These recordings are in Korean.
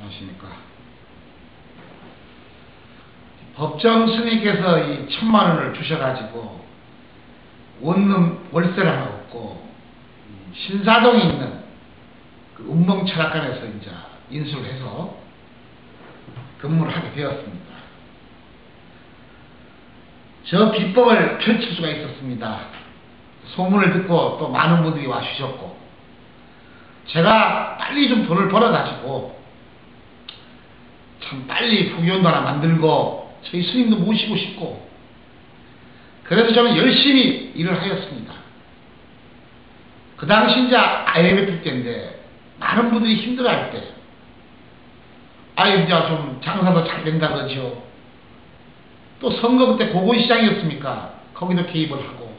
안녕하십니까. 법정 스님께서 이 1000만원을 주셔가지고 원룸 월세를 하나 얻고 신사동에 있는 그 운봉철학관에서 이제 인수를 해서 근무를 하게 되었습니다. 저 비법을 펼칠 수가 있었습니다. 소문을 듣고 또 많은 분들이 와주셨고, 제가 빨리 좀 돈을 벌어가지고 참 빨리 부교원도 하나 만들고 저희 스님도 모시고 싶고, 그래서 저는 열심히 일을 하였습니다. 그 당시 이제 IMF 때인데 많은 분들이 힘들어할 때, 이제 좀 장사도 잘 된다 그러죠. 또 선거 그때 보건시장이었습니까? 거기도 개입을 하고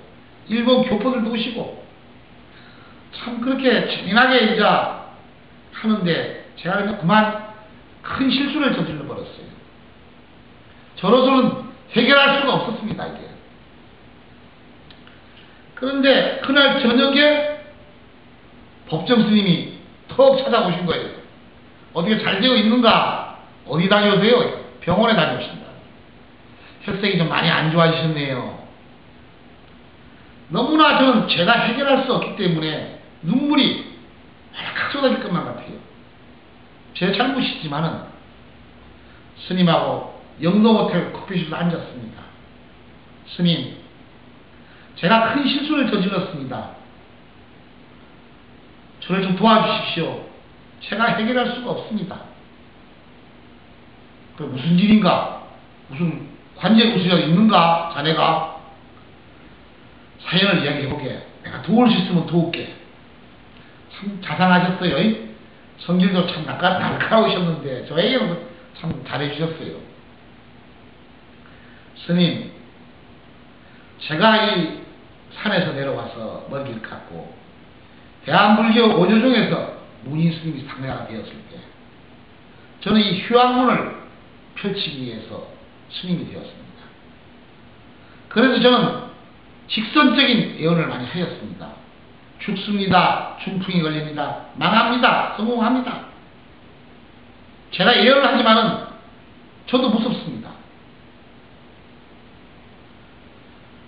일본 교포들도 오시고 참 그렇게 재미나게 이제 하는데, 제가 그만 큰 실수를 저질러 버렸어요. 저로서는 해결할 수가 없었습니다, 이게. 그런데 그날 저녁에 법정 스님이 턱 찾아오신 거예요. 어떻게 잘 되어 있는가? 어디 다녀오세요? 병원에 다녀오신다. 혈색이 좀 많이 안 좋아지셨네요. 너무나 저는 제가 해결할 수 없기 때문에 눈물이 왈칵 쏟아질 것만 같아요. 제 잘못이지만은 스님하고 영동호텔 커피숍에 앉았습니다. 스님, 제가 큰 실수를 저질렀습니다. 저를 좀 도와주십시오. 제가 해결할 수가 없습니다. 그 무슨 일인가? 무슨 관제 구술이 있는가? 자네가 사연을 이야기해보게. 내가 도울 수 있으면 도울게. 참 자상하셨어요. 성질도 참 날카로우셨는데 저에게는 참 잘해주셨어요. 스님, 제가 이 산에서 내려와서 먼 길 갔고 대한불교 원효종에서 문인 스님이 상대가 되었을 때, 저는 이 휴학문을 펼치기 위해서 스님이 되었습니다. 그래서 저는 직선적인 예언을 많이 하였습니다. 죽습니다. 중풍이 걸립니다. 망합니다. 성공합니다. 제가 예언을 하지만은 저도 무섭습니다.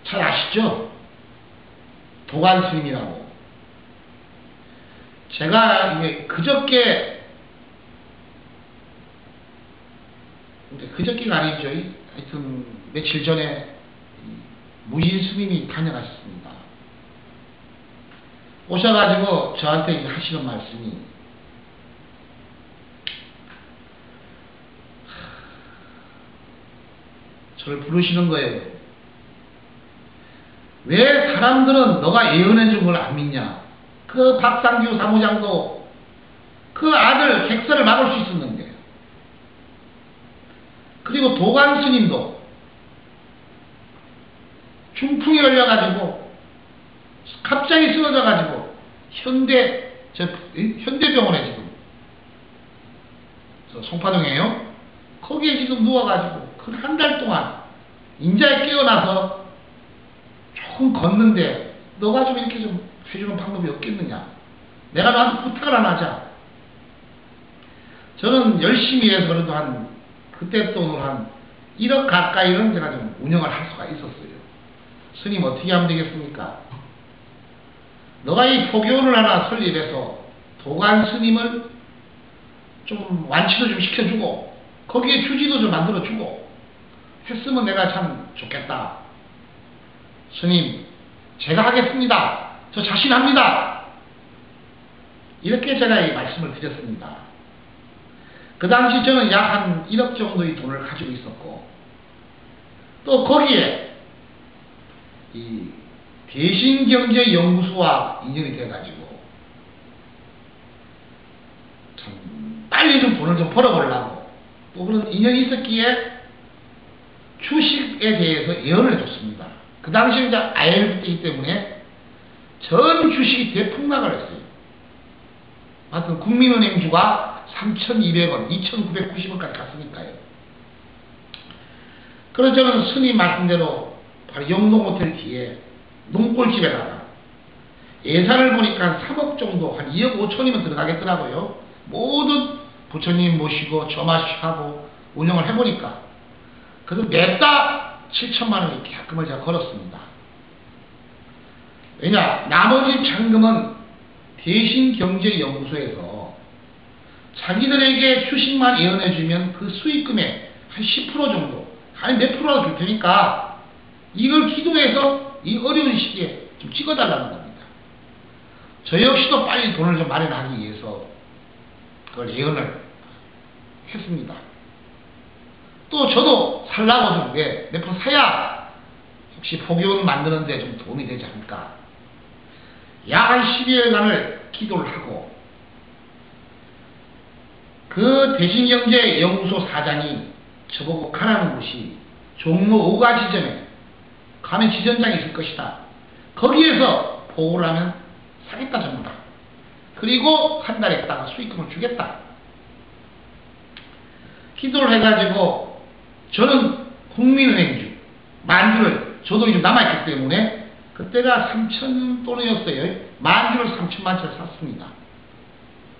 잘 아시죠? 도관 스님이라고. 제가 이게 그저께가 아니죠. 하여튼 며칠 전에 무인 스님이 다녀가셨습니다. 오셔가지고 저한테 하시는 말씀이, 저를 부르시는 거예요. 왜 사람들은 너가 예언해 준 걸 안 믿냐? 그 박상규 사무장도 그 아들 객설을 막을 수 있었는데, 그리고 도관 스님도 중풍이 걸려가지고 갑자기 쓰러져가지고 현대병원에 지금, 송파동이에요. 거기에 지금 누워가지고 한 달 동안 인자에 깨어나서 조금 걷는데, 너가 좀 이렇게 좀 해주는 방법이 없겠느냐? 내가 너한테 부탁을 안 하자. 저는 열심히 해서 그래도 그때 돈으로 한 1억 가까이는 제가 좀 운영을 할 수가 있었어요. 스님, 어떻게 하면 되겠습니까? 너가 이 포교원을 하나 설립해서 도관 스님을 좀 완치도 좀 시켜주고 거기에 주지도 좀 만들어주고 했으면 내가 참 좋겠다. 스님, 제가 하겠습니다. 저 자신합니다. 이렇게 제가 이 말씀을 드렸습니다. 그 당시 저는 약 한 1억 정도의 돈을 가지고 있었고, 또 거기에 이 대신경제연구소와 인연이 돼가지고 참 빨리 좀 돈을 좀 벌어보려고 또 그런 인연이 있었기에 주식에 대해서 예언을 해줬습니다. 그 당시에 이제 IMF 때이기 때문에 전 주식이 대폭락을 했어요. 하여튼 국민은행주가 3,200원, 2,990원까지 갔으니까요. 그래서 저는 스님 말씀대로 바로 영동호텔 뒤에 농골집에다가 예산을 보니까 3억 정도, 한 2억 5천이면 들어가겠더라고요. 모든 부처님 모시고 저마시하고 운영을 해보니까 그래도 매달 7천만 원의 계약금을 제가 걸었습니다. 왜냐? 나머지 잔금은 대신경제연구소에서 자기들에게 주식만 예언해주면 그 수익금의 한 10% 정도, 한 몇 프로라도 줄 테니까 이걸 기도해서 이 어려운 시기에 좀 찍어달라는 겁니다. 저 역시도 빨리 돈을 좀 마련하기 위해서 그걸 예언을 했습니다. 또 저도 살라고 좀 몇 프로 사야 혹시 포교원 만드는데 좀 도움이 되지 않을까. 약 한 12일간을 기도를 하고 그 대신경제연구소 사장이 저보고 가라는 곳이 종로 5가 지점에 가면 지점장이 있을 것이다. 거기에서 보고를 하면 사겠다 전부 다. 그리고 한 달 있다가 수익금을 주겠다. 기도를 해가지고 저는 국민은행주 만주를 저 돈이 좀 남아있기 때문에 그때가 3,000돈이었어요. 만주를 3,000만 채를 샀습니다.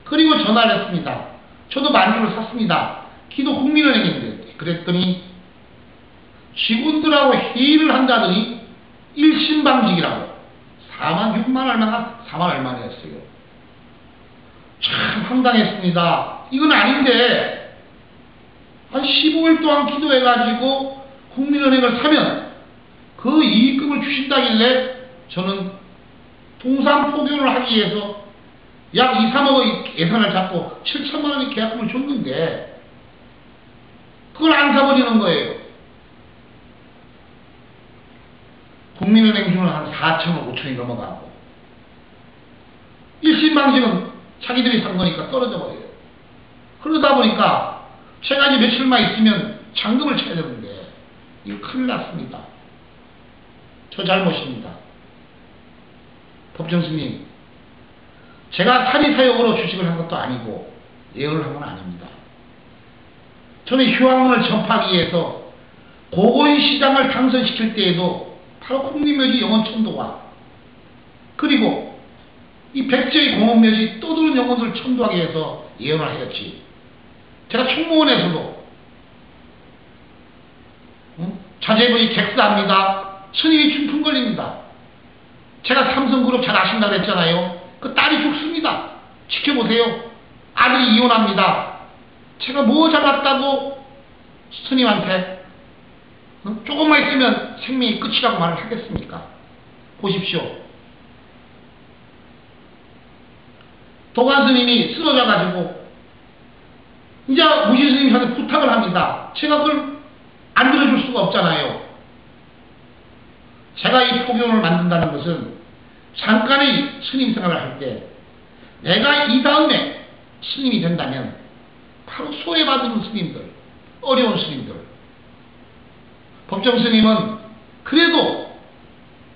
그리고 전화를 했습니다. 저도 만주를 샀습니다. 기도 국민은행인데 그랬더니 직원들하고 회의를 한다더니 일신방직이라고 4만 6만 얼마나 4만 얼마였어요. 참 황당했습니다. 이건 아닌데 한 15일 동안 기도해가지고 국민은행을 사면 그 이익금을 주신다길래 저는 동산 포교를 하기 위해서 약 2, 3억의 예산을 잡고 7천만 원의 계약금을 줬는데 그걸 안 사버리는 거예요. 국민은행주는 한 4천억, 5천이 넘어가고 일신방지는 자기들이 산 거니까 떨어져 버려요. 그러다 보니까 제가 이제 며칠만 있으면 잔금을 쳐야 되는데 이거 큰일 났습니다. 저 잘못입니다. 법정스님, 제가 사리사욕으로 주식을 한 것도 아니고 예언을 한 건 아닙니다. 저는 휴학문을 전파하기 위해서 고고인 시장을 당선시킬 때에도 바로 국립묘지 영원천도와 그리고 이 백제의 공원묘지 떠도는 영혼들을 천도하기 위해서 예언을 하였지. 제가 총무원에서도 자제분이 객사합니다. 스님이 춘풍 걸립니다. 제가 삼성그룹 잘 아신다고 했잖아요. 그 딸이 죽습니다. 지켜보세요. 아들이 이혼합니다. 제가 뭐 잡았다고 스님한테 조금만 있으면 생명이 끝이라고 말을 하겠습니까? 보십시오. 도관 스님이 쓰러져가지고 이제 무신 스님한테 부탁을 합니다. 제가 그걸 안 들어줄 수가 없잖아요. 제가 이 포교원을 만든다는 것은 잠깐의 스님 생활을 할 때 내가 이 다음에 스님이 된다면 바로 소외받는 스님들, 어려운 스님들, 법정 스님은 그래도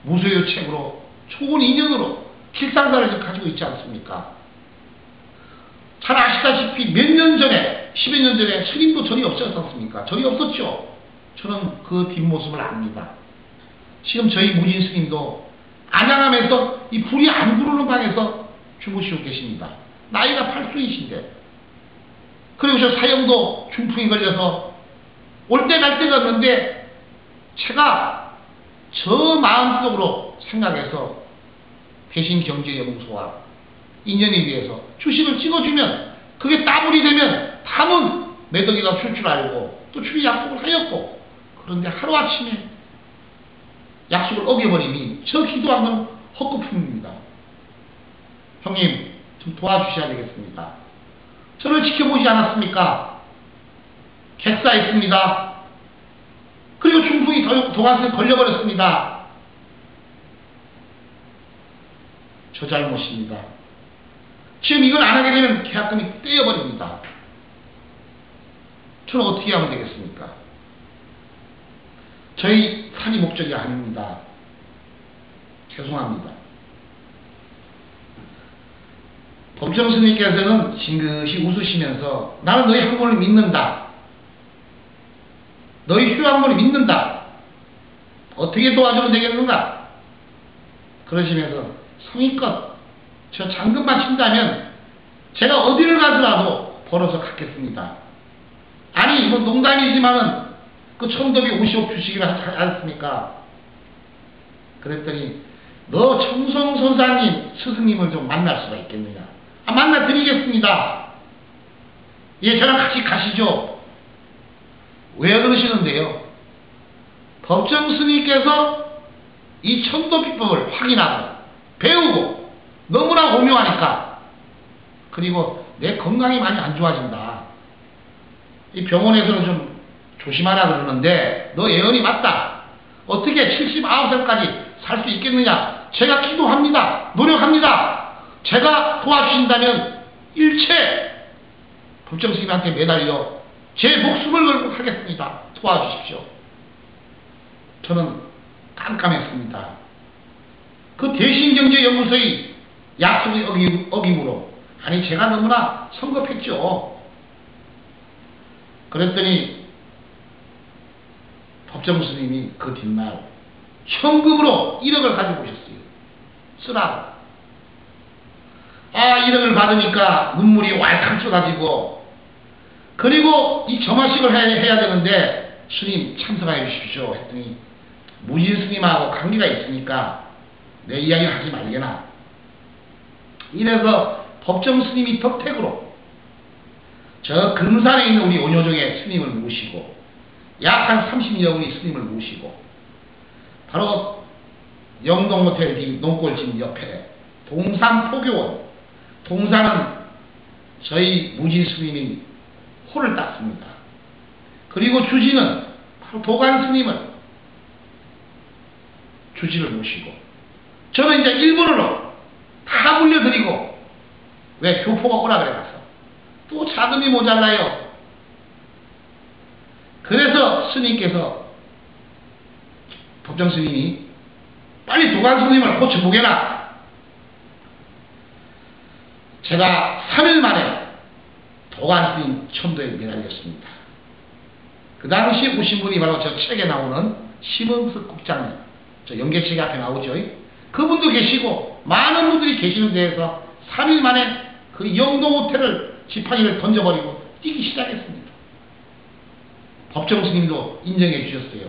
무소유책으로 좋은 인연으로 길상사를 가지고 있지 않습니까? 잘 아시다시피 몇 년 전에 10여 년 전에 스님도 절이 없지 않습니까? 절이 없었죠. 저는 그 뒷모습을 압니다. 지금 저희 무진 스님도 안양하면서 이 불이 안 들어오는 방에서 주무시고 계십니다. 나이가 8순이신데 그리고 저 사형도 중풍이 걸려서 올 때 갈 때가 없는데 제가 저 마음속으로 생각해서 대신경제연구소와 인연에 위해서 주식을 찍어주면 그게 따블이 되면 다문 매덕이가 줄 줄 알고 또 주의 약속을 하였고 그런데 하루아침에 약속을 어겨버리니 저 기도한 건 헛거품입니다. 형님 좀 도와주셔야 되겠습니다. 저를 지켜보지 않았습니까? 객사했습니다. 그리고 중풍이 도관세에 걸려버렸습니다. 저 잘못입니다. 지금 이걸 안 하게 되면 계약금이 떼어버립니다. 저는 어떻게 하면 되겠습니까? 저희 살이 목적이 아닙니다. 죄송합니다. 법정 스님께서는 징긋이 웃으시면서 나는 너희 학문을 믿는다. 너희 휴학문을 믿는다. 어떻게 도와주면 되겠는가? 그러시면서 성의껏 저 잔금만 친다면 제가 어디를 가더라도 벌어서 갖겠습니다. 아니 이건 농담이지만은 그 천도비 50억 주시기로 하지 않습니까? 그랬더니 너 청송선사님 스승님을 좀 만날 수가 있겠느냐? 아, 만나 드리겠습니다. 예, 저랑 같이 가시죠. 왜 그러시는데요? 법정 스님께서 이 천도비법을 확인하고 배우고 너무나 오묘하니까, 그리고 내 건강이 많이 안 좋아진다. 이 병원에서는 좀 조심하라 그러는데 너 예언이 맞다. 어떻게 79살까지 살 수 있겠느냐? 제가 기도합니다. 노력합니다. 제가 도와주신다면 일체 법정 스님한테 매달려 제 목숨을 걸고 하겠습니다. 도와주십시오. 저는 깜깜했습니다. 그 대신경제연구소의 약속의 어김으로, 아니 제가 너무나 성급했죠. 그랬더니 법정 스님이 그 뒷날 현금으로 1억을 가지고 오셨어요. 쓰라고. 아, 1억을 받으니까 눈물이 왈칵 쏟아지고, 그리고 이 점화식을 해야 되는데 스님 참석해 주십시오 했더니 무진 스님하고 관계가 있으니까 내 이야기를 하지 말게나. 이래서 법정 스님이 덕택으로 저 금산에 있는 우리 원효종의 스님을 모시고 약 한 30여 분의 스님을 모시고 바로 영동모텔 뒤 농골집 옆에 동산포교원, 동산은 저희 무진 스님이 홀을 땄습니다. 그리고 주지는 바로 도관 스님을 주지를 모시고, 저는 이제 일본으로 다 물려드리고, 왜 교포가 오라 그래가서 또 자금이 모자라요. 그래서 스님께서, 법정 스님이 빨리 도관 스님을 고쳐보게라. 제가 3일 만에 도관 스님 천도에 매달렸습니다. 그 당시 오신 분이 바로 저 책에 나오는 심은석 국장님, 저 연계책 앞에 나오죠. 그분도 계시고 많은 분들이 계시는 데에서 3일 만에 그 영동호텔을 지팡이를 던져버리고 뛰기 시작했습니다. 법정 스님도 인정해 주셨어요.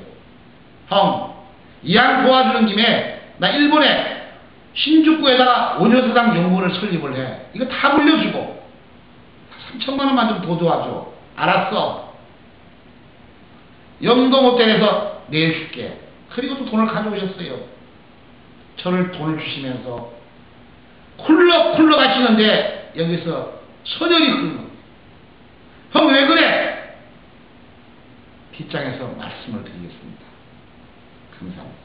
형, 이왕 도와주는 김에 나 일본에 신주쿠에다가 원효사당 연구원을 설립을 해. 이거 다 물려주고 3천만 원만 좀 더 도와줘. 알았어. 영동호텔에서 내일 줄게. 그리고 또 돈을 가져오셨어요. 저를 돈을 주시면서 쿨럭쿨럭 하시는데 여기서 선혈이 흐르는, 형 왜 그래? 뒷장에서 말씀을 드리겠습니다. 감사합니다.